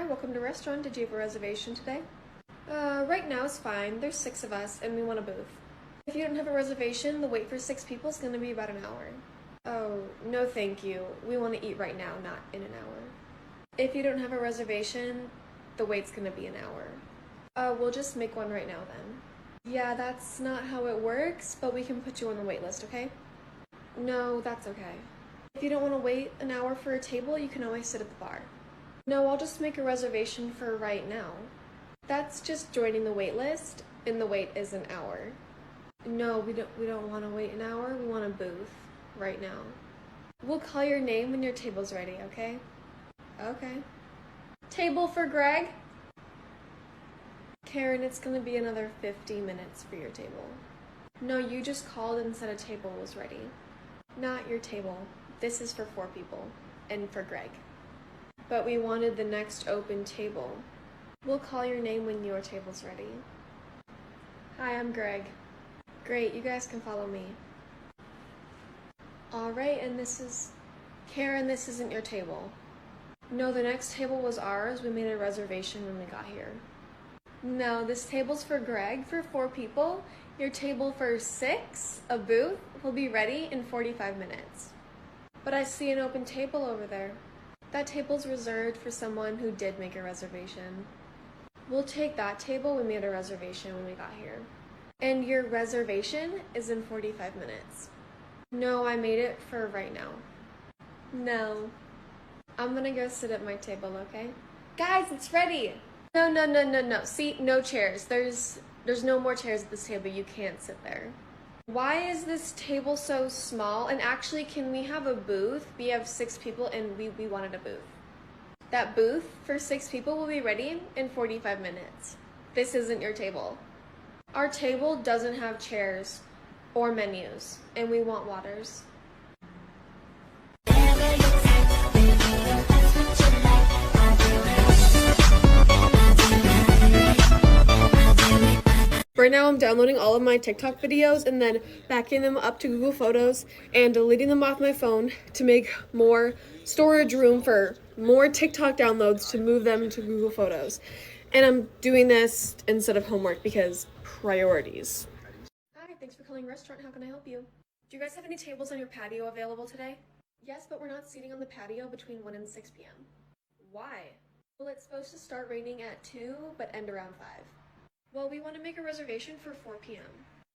welcome to restaurant. Did you have a reservation today? Right now is fine. There's 6 of us and we want a booth. If you don't have a reservation, the wait for 6 people is going to be about an hour. Oh, no thank you. We want to eat right now, not in an hour. If you don't have a reservation, the wait's going to be an hour. We'll just make one right now then. Yeah, that's not how it works, but we can put you on the wait list, okay? No, that's okay. If you don't want to wait an hour for a table, you can always sit at the bar. No, I'll just make a reservation for right now. That's just joining the wait list, and the wait is an hour. No, we don't want to wait an hour. We want a booth right now. We'll call your name when your table's ready, okay? Okay. Table for Greg? Karen, it's gonna be another 50 minutes for your table. No, you just called and said a table was ready. Not your table. This is for 4 people, and for Greg. But we wanted the next open table. We'll call your name when your table's ready. Hi, I'm Greg. Great, you guys can follow me. Alright, and this is... Karen, this isn't your table. No, the next table was ours. We made a reservation when we got here. No, this table's for Greg for 4 people. Your table for 6, a booth, will be ready in 45 minutes. But I see an open table over there. That table's reserved for someone who did make a reservation. We'll take that table. We made a reservation when we got here. And your reservation is in 45 minutes. No, I made it for right now. No. I'm gonna go sit at my table, okay? Guys, it's ready! No. See, no chairs. There's no more chairs at this table. You can't sit there. Why is this table so small? And actually, can we have a booth? We have 6 people and we wanted a booth. That booth for 6 people will be ready in 45 minutes. This isn't your table. Our table doesn't have chairs or menus, and we want waters. Right now I'm downloading all of my TikTok videos and then backing them up to Google Photos and deleting them off my phone to make more storage room for more TikTok downloads to move them to Google Photos. And I'm doing this instead of homework because priorities. Hi, thanks for calling restaurant. How can I help you? Do you guys have any tables on your patio available today? Yes, but we're not seating on the patio between 1 and 6 p.m. Why? Well, it's supposed to start raining at 2 but end around 5. Well, we want to make a reservation for 4 p.m.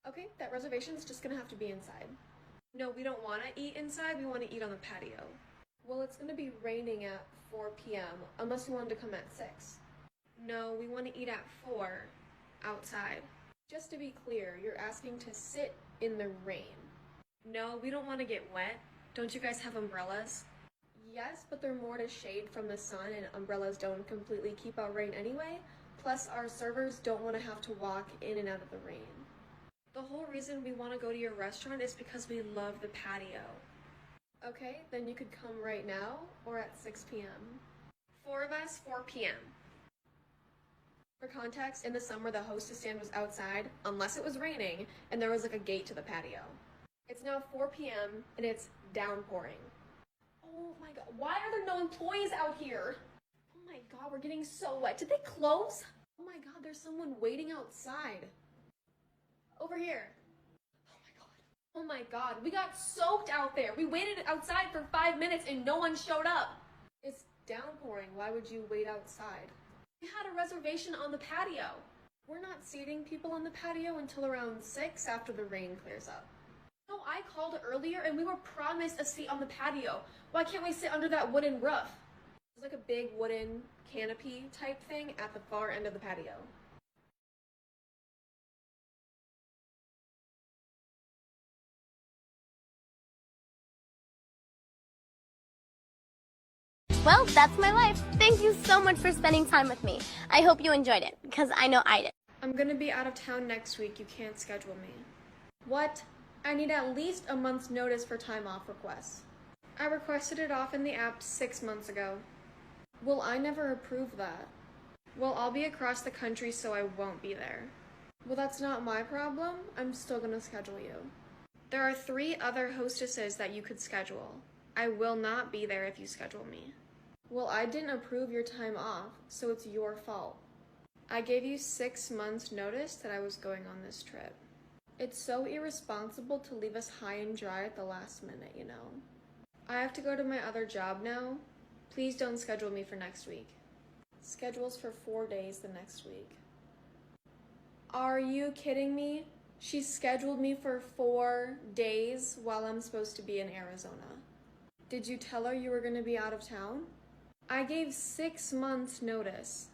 Okay, that reservation's just gonna have to be inside. No, we don't want to eat inside, we want to eat on the patio. Well, it's gonna be raining at 4 p.m. unless you wanted to come at 6. No, we want to eat at 4 outside. Just to be clear, you're asking to sit in the rain. No, we don't want to get wet. Don't you guys have umbrellas? Yes, but they're more to shade from the sun and umbrellas don't completely keep out rain anyway. Plus, our servers don't want to have to walk in and out of the rain. The whole reason we want to go to your restaurant is because we love the patio. Okay, then you could come right now or at 6 p.m. 4 of us, 4 p.m. For context, in the summer the hostess stand was outside unless it was raining and there was like a gate to the patio. It's now 4 p.m. and it's downpouring. Oh my god, why are there no employees out here? Oh my god, we're getting so wet. Did they close? Oh my god, there's someone waiting outside. Over here. Oh my god, we got soaked out there. We waited outside for 5 minutes and no one showed up. It's downpouring. Why would you wait outside? We had a reservation on the patio. We're not seating people on the patio until around 6 after the rain clears up. No, I called earlier and we were promised a seat on the patio. Why can't we sit under that wooden roof? There's like a big wooden canopy type thing at the far end of the patio. Well, that's my life. Thank you so much for spending time with me. I hope you enjoyed it, because I know I did. I'm gonna be out of town next week. You can't schedule me. What? I need at least a month's notice for time off requests. I requested it off in the app 6 months ago. Well, I never approved that. Well, I'll be across the country, so I won't be there. Well, that's not my problem. I'm still gonna schedule you. There are 3 other hostesses that you could schedule. I will not be there if you schedule me. Well, I didn't approve your time off, so it's your fault. I gave you 6 months notice that I was going on this trip. It's so irresponsible to leave us high and dry at the last minute, you know. I have to go to my other job now. Please don't schedule me for next week. Schedule's for 4 days the next week. Are you kidding me? She scheduled me for 4 days while I'm supposed to be in Arizona. Did you tell her you were going to be out of town? I gave 6 months notice.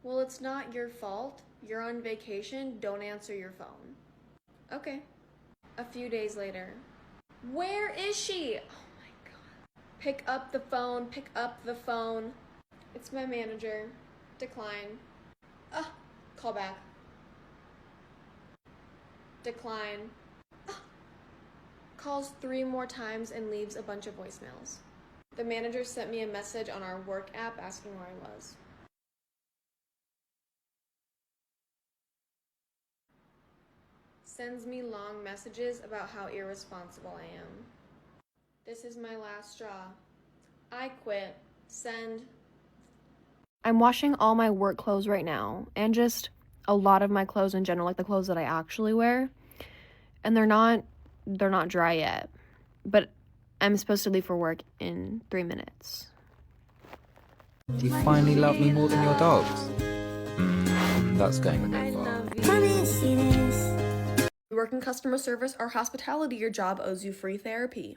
Well, it's not your fault. You're on vacation. Don't answer your phone. Okay. A few days later. Where is she? Oh my God. Pick up the phone. Pick up the phone. It's my manager. Decline. Call back. Decline. Calls 3 more times and leaves a bunch of voicemails. The manager sent me a message on our work app asking where I was. Sends me long messages about how irresponsible I am. This is my last straw. I quit. Send. I'm washing all my work clothes right now, and just a lot of my clothes in general, like the clothes that I actually wear. And they're not dry yet. But I'm supposed to leave for work in 3 minutes. Do you finally love me more than your dogs? That's going a bit far. You work in customer service or hospitality, your job owes you free therapy.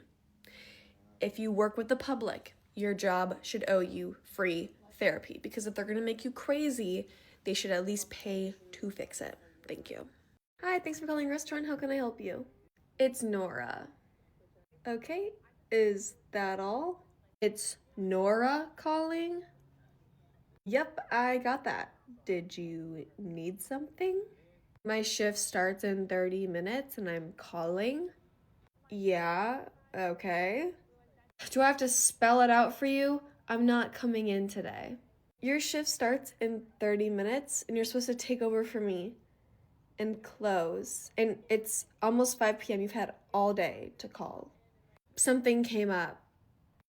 If you work with the public, your job should owe you free therapy, because if they're going to make you crazy, they should at least pay to fix it. Thank you. Hi, thanks for calling restaurant. How can I help you? It's Nora. Okay, is that all? It's Nora calling? Yep, I got that. Did you need something? My shift starts in 30 minutes and I'm calling. Yeah, okay. Do I have to spell it out for you? I'm not coming in today. Your shift starts in 30 minutes and you're supposed to take over for me and close. And it's almost 5 p.m. You've had all day to call. Something came up.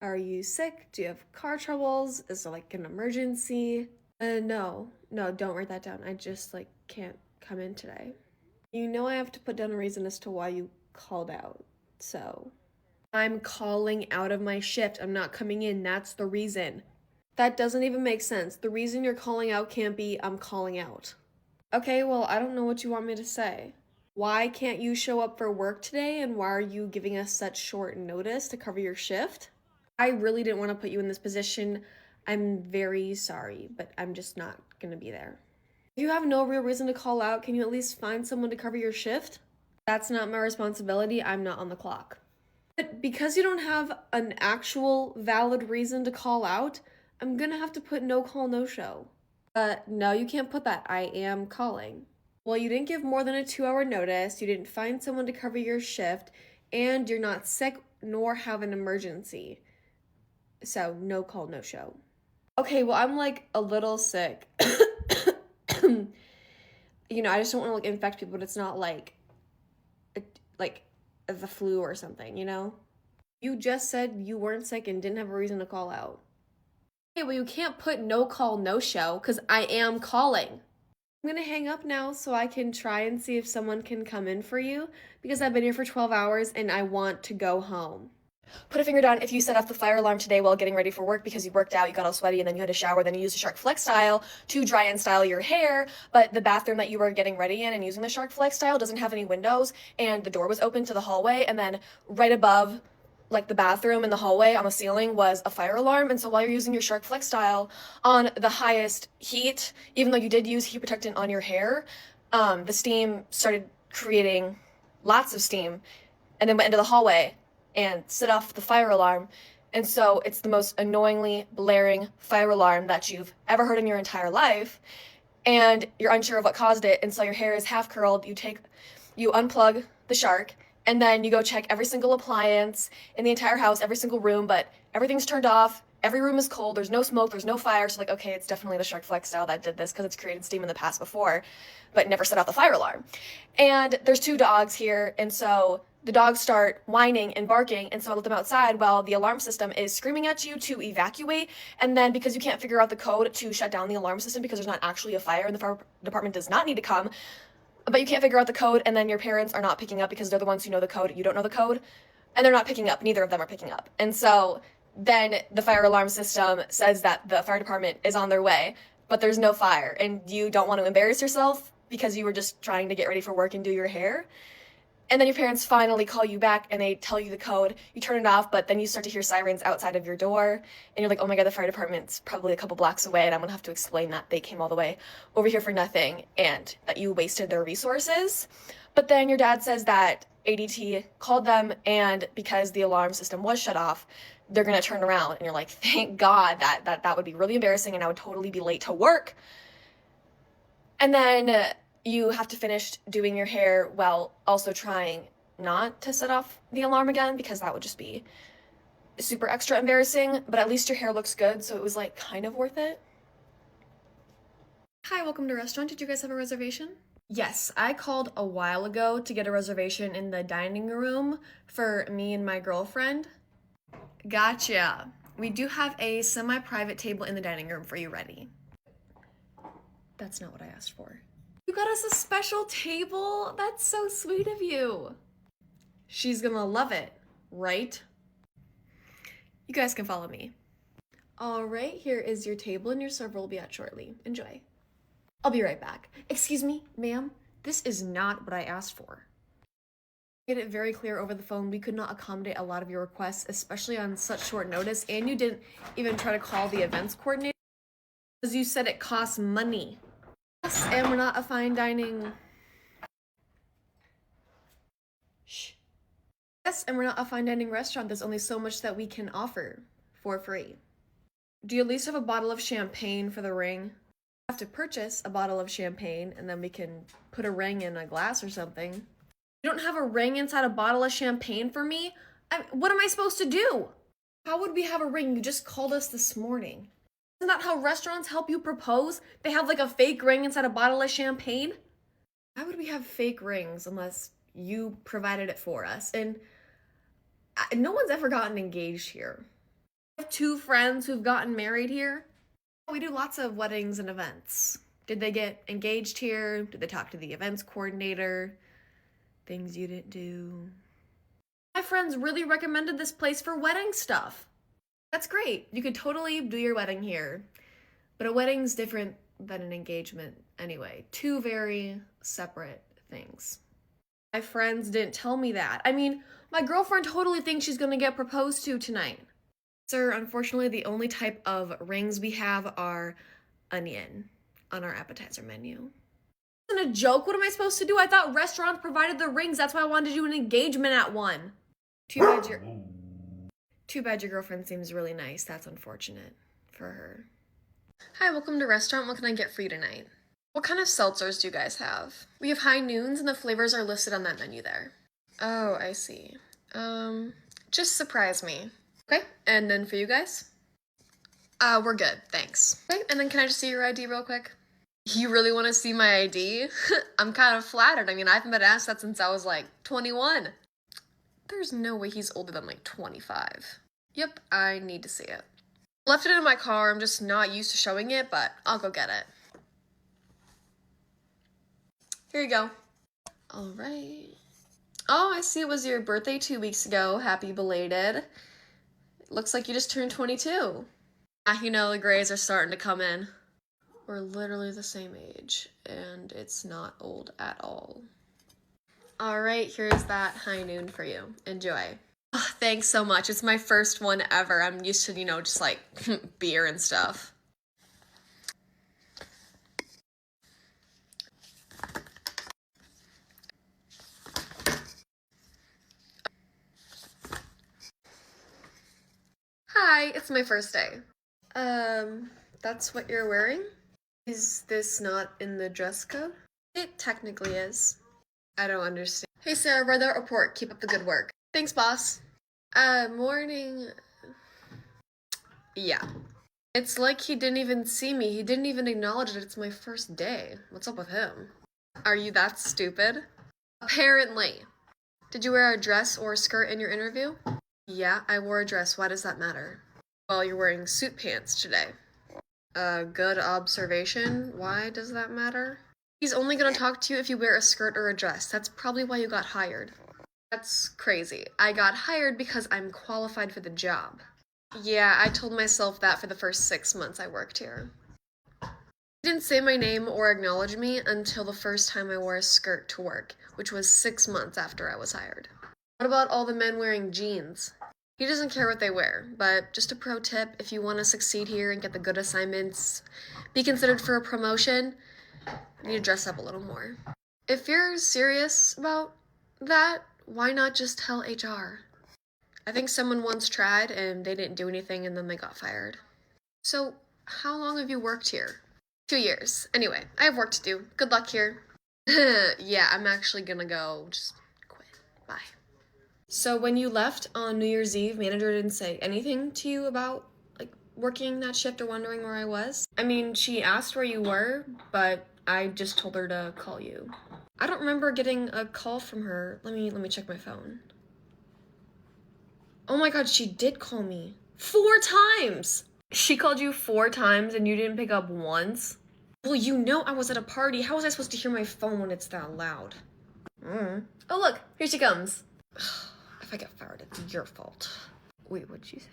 Are you sick? Do you have car troubles? Is there like an emergency? No, don't write that down. I just can't come in today. You know I have to put down a reason as to why you called out. So I'm calling out of my shift. I'm not coming in. That's the reason. That doesn't even make sense. The reason you're calling out can't be I'm calling out. Okay, well, I don't know what you want me to say. Why can't you show up for work today, and why are you giving us such short notice to cover your shift? I really didn't want to put you in this position. I'm very sorry, but I'm just not gonna be there. If you have no real reason to call out, can you at least find someone to cover your shift? That's not my responsibility. I'm not on the clock. But because you don't have an actual valid reason to call out, I'm gonna have to put no call, no show. No, you can't put that. I am calling. Well, you didn't give more than a 2-hour notice, you didn't find someone to cover your shift, and you're not sick nor have an emergency. So, no call, no show. Okay, well, I'm a little sick. I just don't want to infect people, but it's not like the flu or something, you know? You just said you weren't sick and didn't have a reason to call out. Okay, well, you can't put no call, no show, because I am calling. I'm gonna hang up now so I can try and see if someone can come in for you, because I've been here for 12 hours and I want to go home. Put a finger down if you set off the fire alarm today while getting ready for work because you worked out, you got all sweaty, and then you had a shower, then you used a Shark Flex style to dry and style your hair, but the bathroom that you were getting ready in and using the Shark Flex style doesn't have any windows, and the door was open to the hallway, and then right above the bathroom and the hallway on the ceiling was a fire alarm. And so while you're using your Shark Flex style on the highest heat, even though you did use heat protectant on your hair, the steam started creating lots of steam and then went into the hallway and set off the fire alarm. And so it's the most annoyingly blaring fire alarm that you've ever heard in your entire life. And you're unsure of what caused it. And so your hair is half curled. You unplug the Shark, and then you go check every single appliance in the entire house, every single room, but everything's turned off, every room is cold, there's no smoke, there's no fire. So like, okay, it's definitely the Shark Flex style that did this because it's created steam in the past before, but never set off the fire alarm. And there's 2 dogs here, and so the dogs start whining and barking, and so I let them outside while the alarm system is screaming at you to evacuate. And then because you can't figure out the code to shut down the alarm system because there's not actually a fire and the fire department does not need to come, but you can't figure out the code, and then your parents are not picking up because they're the ones who know the code, you don't know the code, and they're not picking up, neither of them are picking up. And so then the fire alarm system says that the fire department is on their way, but there's no fire, and you don't want to embarrass yourself because you were just trying to get ready for work and do your hair. And then your parents finally call you back and they tell you the code. You turn it off, but then you start to hear sirens outside of your door. And you're like, oh my God, the fire department's probably a couple blocks away, and I'm gonna have to explain that they came all the way over here for nothing and that you wasted their resources. But then your dad says that ADT called them, and because the alarm system was shut off, they're gonna turn around. And you're like, thank God, that would be really embarrassing and I would totally be late to work. And then you have to finish doing your hair while also trying not to set off the alarm again because that would just be super extra embarrassing, but at least your hair looks good, so it was like kind of worth it. Hi, welcome to restaurant. Did you guys have a reservation? Yes, I called a while ago to get a reservation in the dining room for me and my girlfriend. Gotcha. We do have a semi-private table in the dining room for you ready. That's not what I asked for. You got us a special table? That's so sweet of you. She's gonna love it, right? You guys can follow me. All right, here is your table and your server will be out shortly. Enjoy. I'll be right back. Excuse me, ma'am, this is not what I asked for. I made it very clear over the phone we could not accommodate a lot of your requests, especially on such short notice, and you didn't even try to call the events coordinator because you said it costs money. Yes, and we're not a fine dining. Shh. Yes, and we're not a fine dining restaurant. There's only so much that we can offer for free. Do you at least have a bottle of champagne for the ring? I have to purchase a bottle of champagne and then we can put a ring in a glass or something. You don't have a ring inside a bottle of champagne for me? What am I supposed to do? How would we have a ring? You just called us this morning. Isn't that how restaurants help you propose? They have like a fake ring inside a bottle of champagne? Why would we have fake rings unless you provided it for us? And no one's ever gotten engaged here. I have 2 friends who've gotten married here. We do lots of weddings and events. Did they get engaged here? Did they talk to the events coordinator? Things you didn't do. My friends really recommended this place for wedding stuff. That's great. You could totally do your wedding here. But a wedding's different than an engagement anyway. 2 very separate things. My friends didn't tell me that. I mean, my girlfriend totally thinks she's gonna get proposed to tonight. Sir, unfortunately, the only type of rings we have are onion on our appetizer menu. This isn't a joke. What am I supposed to do? I thought restaurants provided the rings. That's why I wanted to do an engagement at one. Too bad your girlfriend seems really nice. That's unfortunate for her. Hi, welcome to restaurant. What can I get for you tonight? What kind of seltzers do you guys have? We have high noons and the flavors are listed on that menu there. Oh, I see. Just surprise me. Okay, and then for you guys? We're good, thanks. Okay, and then can I just see your ID real quick? You really want to see my ID? I'm kind of flattered. I mean, I haven't been asked that since I was like 21. There's no way he's older than like 25. Yep, I need to see it. Left it in my car. I'm just not used to showing it, but I'll go get it. Here you go. All right. Oh, I see it was your birthday 2 weeks ago. Happy belated. Looks like you just turned 22. You know, the grays are starting to come in. We're literally the same age, and it's not old at all. All right, here's that high noon for you. Enjoy. Oh, thanks so much. It's my first one ever. I'm used to, just like beer and stuff. Hi, it's my first day. That's what you're wearing? Is this not in the dress code? It technically is. I don't understand. Hey Sarah, weather report. Keep up the good work. Thanks, boss. Morning. Yeah. It's like he didn't even see me. He didn't even acknowledge that it's my first day. What's up with him? Are you that stupid? Apparently. Did you wear a dress or a skirt in your interview? Yeah, I wore a dress. Why does that matter? Well, you're wearing suit pants today. Good observation. Why does that matter? He's only gonna talk to you if you wear a skirt or a dress. That's probably why you got hired. That's crazy. I got hired because I'm qualified for the job. Yeah, I told myself that for the first 6 months I worked here. He didn't say my name or acknowledge me until the first time I wore a skirt to work, which was 6 months after I was hired. What about all the men wearing jeans? He doesn't care what they wear, but just a pro tip, if you want to succeed here and get the good assignments, be considered for a promotion, you need to dress up a little more. If you're serious about that, why not just tell HR? I think someone once tried and they didn't do anything and then they got fired. So, how long have you worked here? 2 years. Anyway, I have work to do. Good luck here. Yeah, I'm actually gonna go just quit. Bye. So when you left on New Year's Eve, manager didn't say anything to you about like working that shift or wondering where I was? I mean, she asked where you were, but I just told her to call you. I don't remember getting a call from her. Let me check my phone. Oh my god, she did call me 4 times. She called you 4 times and you didn't pick up once? Well, you know I was at a party. How was I supposed to hear my phone when it's that loud? Oh, look, here she comes. If I get fired, it's your fault. Wait, what'd she say?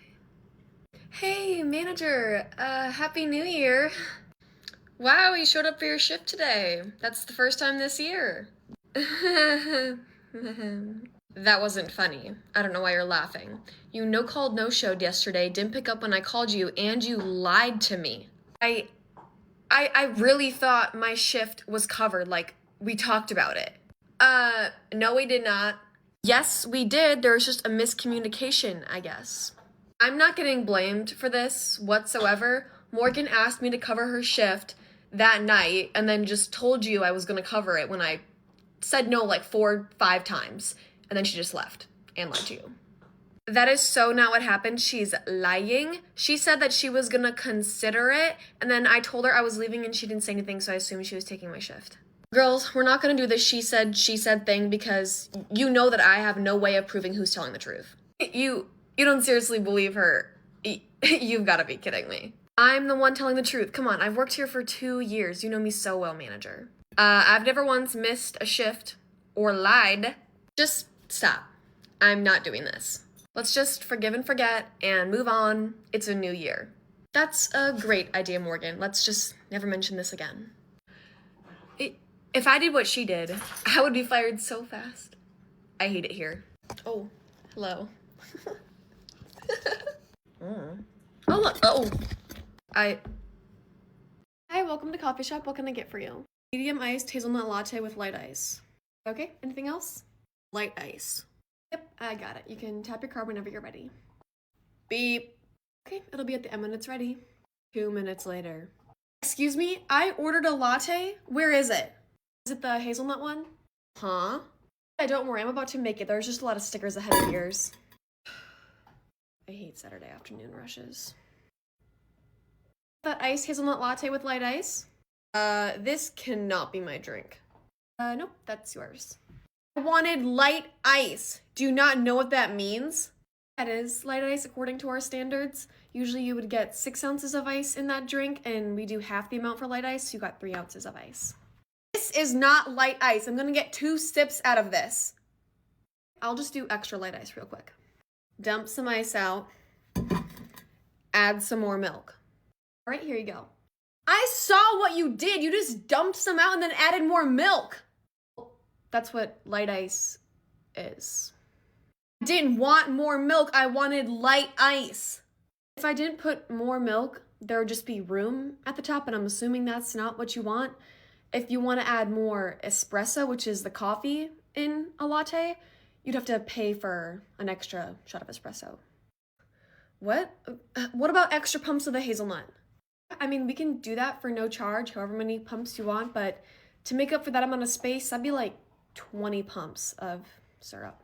Hey, manager, Happy New Year. Wow, you showed up for your shift today. That's the first time this year. That wasn't funny. I don't know why you're laughing. You no-called no-showed yesterday, didn't pick up when I called you, and you lied to me. I really thought my shift was covered, like, we talked about it. No we did not. Yes, we did. There was just a miscommunication, I guess. I'm not getting blamed for this whatsoever. Morgan asked me to cover her shift that night and then just told you I was gonna cover it when I said no like 4, 5 times. And then she just left and lied to you. That is so not what happened. She's lying. She said that she was gonna consider it, and then I told her I was leaving and she didn't say anything, so I assumed she was taking my shift. Girls, we're not gonna do this she said thing because you know that I have no way of proving who's telling the truth. You don't seriously believe her. You've gotta be kidding me. I'm the one telling the truth. Come on, I've worked here for 2 years. You know me so well, manager. I've never once missed a shift or lied. Just stop. I'm not doing this. Let's just forgive and forget and move on. It's a new year. That's a great idea, Morgan. Let's just never mention this again. If I did what she did, I would be fired so fast. I hate it here. Oh, hello. Oh, look. Oh. Hi, welcome to Coffee Shop. What can I get for you? Medium iced hazelnut latte with light ice. Okay, anything else? Light ice. Yep, I got it. You can tap your card whenever you're ready. Beep. Okay, it'll be at the end when it's ready. 2 minutes later. Excuse me, I ordered a latte. Where is it? Is it the hazelnut one? Huh? Yeah, don't worry, I'm about to make it. There's just a lot of stickers ahead of yours. I hate Saturday afternoon rushes. That iced hazelnut latte with light ice? This cannot be my drink. Nope, that's yours. I wanted light ice. Do you not know what that means? That is light ice according to our standards. Usually you would get 6 ounces of ice in that drink, and we do half the amount for light ice, so you got 3 ounces of ice. This is not light ice. I'm gonna get 2 sips out of this. I'll just do extra light ice real quick. Dump some ice out. Add some more milk. All right, here you go. I saw what you did. You just dumped some out and then added more milk. That's what light ice is. I didn't want more milk. I wanted light ice. If I didn't put more milk, there would just be room at the top, and I'm assuming that's not what you want. If you want to add more espresso, which is the coffee in a latte, you'd have to pay for an extra shot of espresso. What? What about extra pumps of the hazelnut? I mean, we can do that for no charge, however many pumps you want, but to make up for that amount of space, that'd be like 20 pumps of syrup.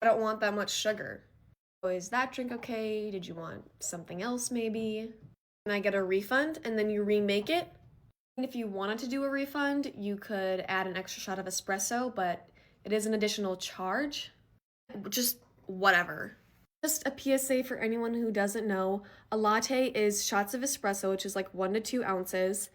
I don't want that much sugar. Oh, is that drink okay? Did you want something else maybe? And I get a refund and then you remake it. And if you wanted to do a refund, you could add an extra shot of espresso, but it is an additional charge. Just whatever. Just a PSA for anyone who doesn't know, a latte is shots of espresso, which is like 1 to 2 ounces.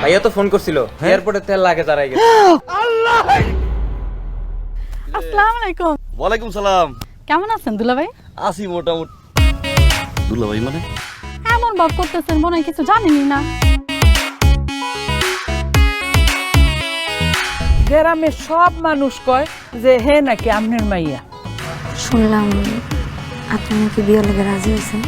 ভাইয়া তো phone করছিল এয়ারপোর্টে তেল লাগে দাঁড়াই গেছে। আসসালামু আলাইকুম। ওয়ালাইকুম সালাম। কেমন আছেন দুলা ভাই? আসি মোটামুটি। দুলা ভাই মানে? এমন ভাব করতেছেন মনে হয় কিছু জানেনই না। গ্রামে সব মানুষ কয় যে হে নাকি আমনের মাইয়া। শুনলাম আপনি নাকি বিয়ে লেগে রাজি হয়েছেন।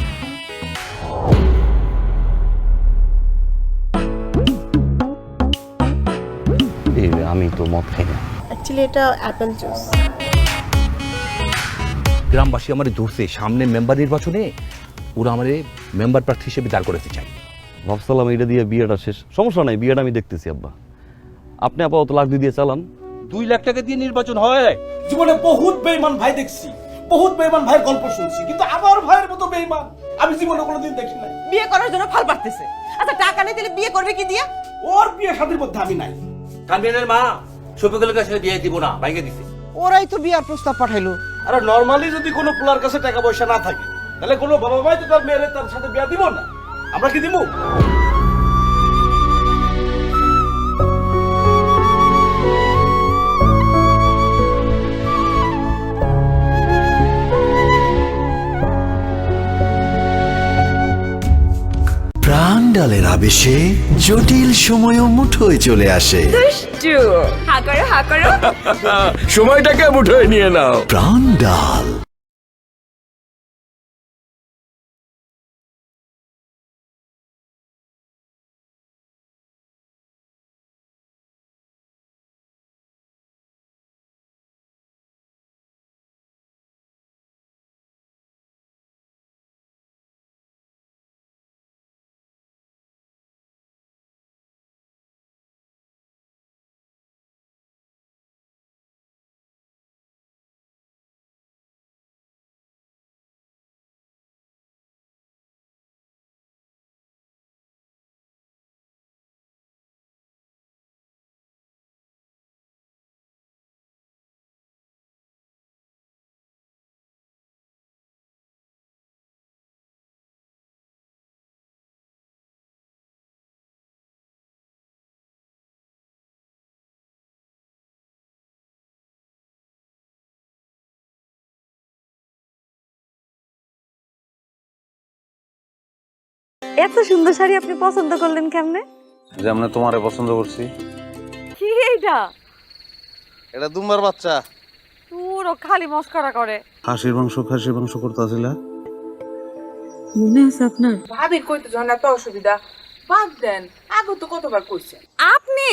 আমি তো মদ খাই না। অ্যাকচুয়ালি এটা অ্যাপেল জুস। গ্রামবাসী আমার ধরছে সামনে মেম্বার নির্বাচনে ওরা আমার মেম্বার প্রার্থী হিসেবে দাঁড় করতে চাই। ভাবছিলাম এটা দিয়ে বিয়েটা শেষ, সমস্যা নাই, বিয়েটা আমি দেখতেছি আব্বা। আপনি আপাতত লাখ দিয়ে চালান। 2 লাখ টাকা দিয়ে নির্বাচন হয়? জীবনে বহুত বেঈমান ভাই দেখছি, বহুত বেঈমান ভাইয়ের গল্প শুনছি, কিন্তু আমার ভাইয়ের মতো বেঈমান আমি জীবনে কোনোদিন দেখি নাই। বিয়ে করার জন্য ফাল পারতেছে। আচ্ছা টাকা নেই তাহলে বিয়ে করবে কি দিয়া? ওর বিয়ে শাদীর মধ্যে আমি নাই। কামিয়ানের মা শফিকুলের কাছে বিয়ে দিব না, ভাইকে দিছে। ওরাই তো বিয়ার প্রস্তাব পাঠাইলো। আর নরমালি যদি কোনো পোলার কাছে টাকা পয়সা না থাকে তাহলে কোনো বাবা মাই তো তার মেয়ের তার সাথে বিয়ে দিব না। আমরা কি দিব? প্রাণডালের আবেশে জটিল সময়ও মুঠোয় চলে আসে। সময়টাকে মুঠোয় নিয়ে নাও। প্রাণডাল। এত সুন্দর শাড়ি আপনি পছন্দ করলেন কেমনে? যেমন তোমারে পছন্দ করছি। কি এইটা? এটা দুম্বার বাচ্চা। পুরো খালি মস্করা করে। খাসির মাংস করতেছিল। মনে আছে আপনার? ভাবির কইতে যখন এত অসুবিধা বাদ দেন, আগে তো কতবার কইছেন। আপনি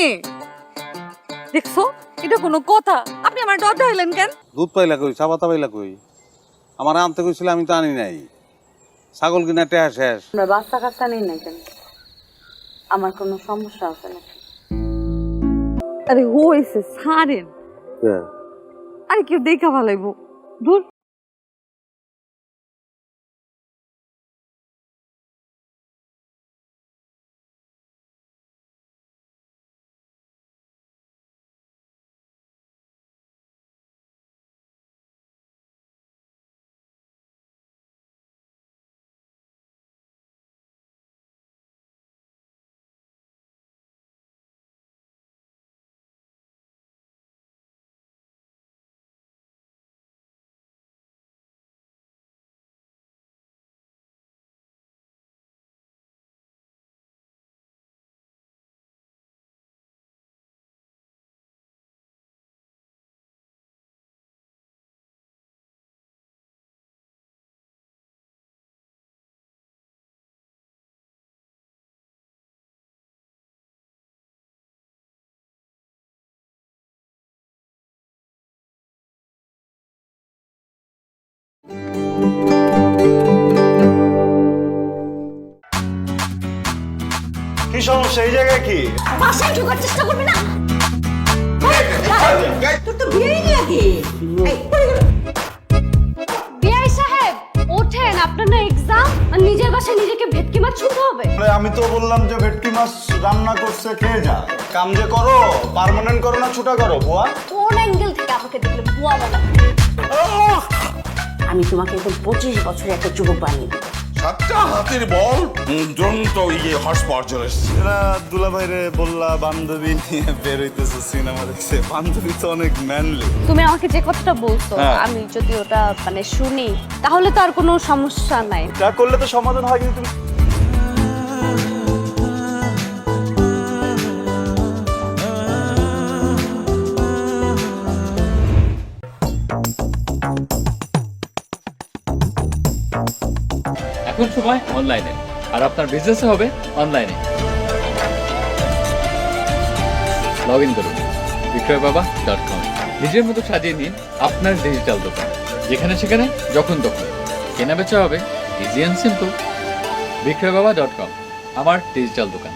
দেখছো এটা কোনো কথা? আপনি আমার ডর দেখাইলেন কেন? দুধ পাইলা কই, চা পাতা পাইলা কই? আমার আনতে কইছিল, আমি তো আনি নাই। ছাগল কিনা টেহা শেষ। আমরা বাচ্চা কাচ্চা নেই না কেন? আমার কোনো সমস্যা আছে নাকি? আরে হইছে ছাড়েন। আরে কেউ দেখা ভালাইবো। দূর। কি সমস্যা এই জায়গায় কি? বাসায় ঢোকার চেষ্টা করবি না। তোর তো বিয়েই নাকি? বিআই সাহেব ওঠেন, আপনার না এক্সাম, আর নিজের বাসায় নিজেকে ভেটকি মাছ ছুঁতে হবে। আমি তো বললাম যে ভেটকি মাছ রান্না করছে খেয়ে যা, কাম যে করো পার্মানেন্ট করো না ছুটা করো বুয়া। কোন অ্যাঙ্গেল থেকে আমাকে দেখলে বুয়া বলা? আমি তোমাকে এখন 25 বছরের একটা যুবক বানিয়ে দেবো। সাতটা হাতের বল জন্ত ইয়ে হর্স পাওয়ার চলে এসছে। এরা দুলাভাইরে বললা বান্ধবী নিয়ে বের হইতেছে সিনেমা দেখছে, বান্ধবী তো অনেক ম্যানলি। তুমি আমাকে যে কথাটা বলছো, হ্যাঁ। আমি যদি ওটা মানে শুনি তাহলে তো আর কোনো সমস্যা নাই। যা করলে তো সমাধান হয়, কিন্তু তুমি এখন সময় অনলাইনে, আর আপনার বিজনেস হবে অনলাইনে। লগ ইন করুন বিক্রয়বাবা.com। নিজের মতো সাজিয়ে নিন আপনার ডিজিটাল দোকান, যেখানে সেখানে যখন তখন কেনা বেচা হবে ইজি অ্যান্ড সিম্পল। বিক্রয়বাবা.com, আমার ডিজিটাল দোকান।